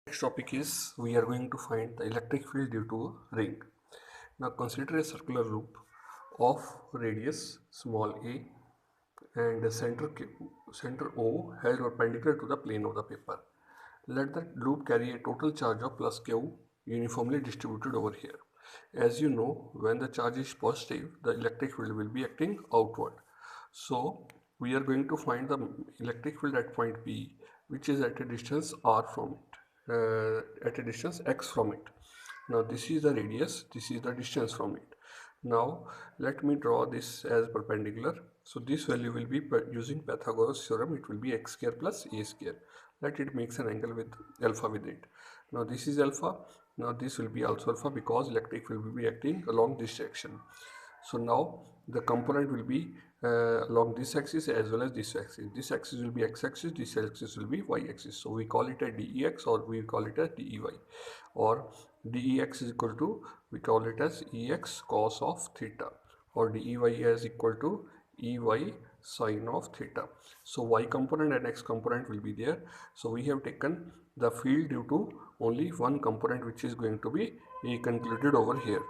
Next topic is we are going to find the electric field due to a ring. Now consider a circular loop of radius small a and the center O has perpendicular to the plane of the paper. Let the loop carry a total charge of plus Q uniformly distributed over here. As you know, when the charge is positive, the electric field will be acting outward. So we are going to find the electric field at point P, which is at a distance r from it, at a distance x from it. Now this is the radius, this is the distance from it. Now let me draw this as perpendicular. So this value will be using Pythagoras theorem, it will be x square plus a square. Let it makes an angle with alpha with it. Now this is alpha, now this will be also alpha because electric field will be acting along this direction. So now the component will be along this axis as well as this axis. This axis will be x-axis, this axis will be y-axis. So we call it a dEx or we call it as dEy, or dEx is equal to, we call it as Ex cos of theta, or dEy is equal to Ey sine of theta. So y component and x component will be there. So we have taken the field due to only one component, which is going to be concluded over here.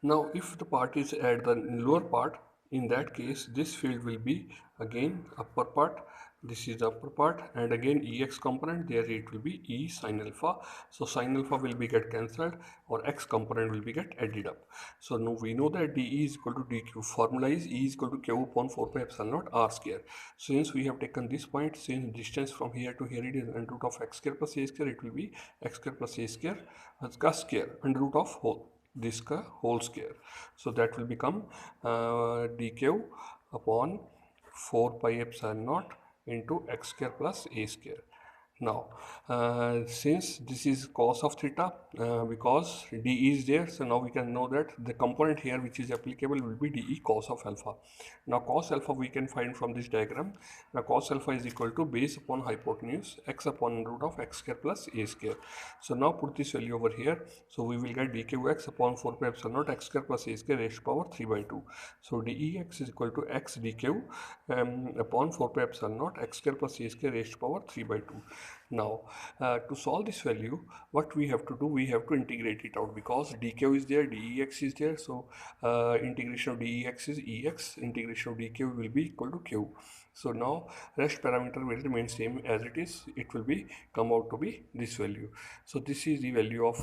Now if the part is at the lower part, in that case this field will be again upper part, this is the upper part, and again Ex component, there it will be E sin alpha. So sin alpha will be get cancelled or x component will be get added up. So now we know that dE is equal to dQ. Formula is E is equal to Q upon 4 pi epsilon naught r square. So since we have taken this point, since distance from here to here it is under root of x square plus a square, it will be x square plus a square square under root of whole this का whole square. So that will become dq upon 4 pi epsilon naught into x square plus a square. Now since this is cos of theta, because d is there, so now we can know that the component here which is applicable will be de cos of alpha. Now cos alpha we can find from this diagram. Now cos alpha is equal to base upon hypotenuse x upon root of x square plus a square. So now put this value over here. So we will get dqx upon 4 pi epsilon naught x square plus a square raised to power 3 by 2. So dex is equal to x dq upon 4 pi epsilon naught x square plus a square raised to power 3 by 2. Now to solve this value, what we have to do, we have to integrate it out because dq is there, dex is there. So integration of dex is ex, integration of dq will be equal to q. So now rest parameter will remain same as it is, it will be come out to be this value. So this is the value of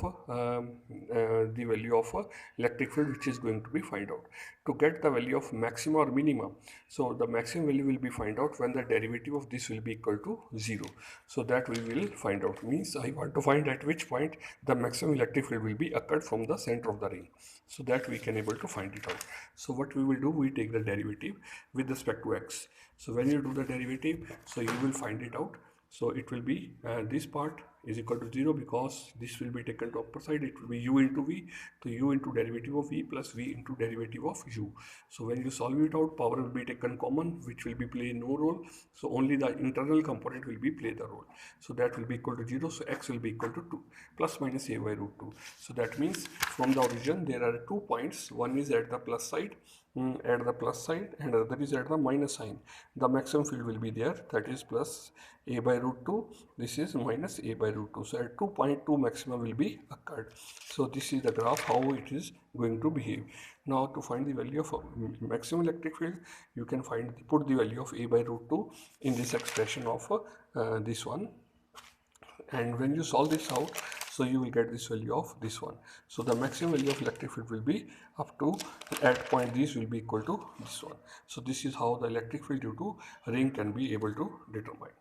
electric field which is going to be find out. To get the value of maximum or minimum, so the maximum value will be find out when the derivative of this will be equal to 0. So that we will find out, means I want to find at which point the maximum electric field will be occurred from the center of the ring, so that we can able to find it out. So what we will do, we take the derivative with respect to x. So when you do the derivative, so you will find it out. So it will be this part is equal to 0 because this will be taken to upper side, it will be u into v. So u into derivative of v plus v into derivative of u. So when you solve it out, power will be taken common, which will be play no role. So only the internal component will be play the role. So that will be equal to 0. So x will be equal to 2 plus minus a by root 2. So that means from the origin there are 2 points. One is at the plus side, and other is at the minus sign. The maximum field will be there, that is plus a by root 2, this is minus a by root 2. So at 2.2 maximum will be occurred. So this is the graph how it is going to behave. Now to find the value of maximum electric field, you can put the value of a by root 2 in this expression of this one, and when you solve this out, so you will get this value of this one. So the maximum value of electric field will be up to at point this will be equal to this one. So this is how the electric field due to ring can be able to determine.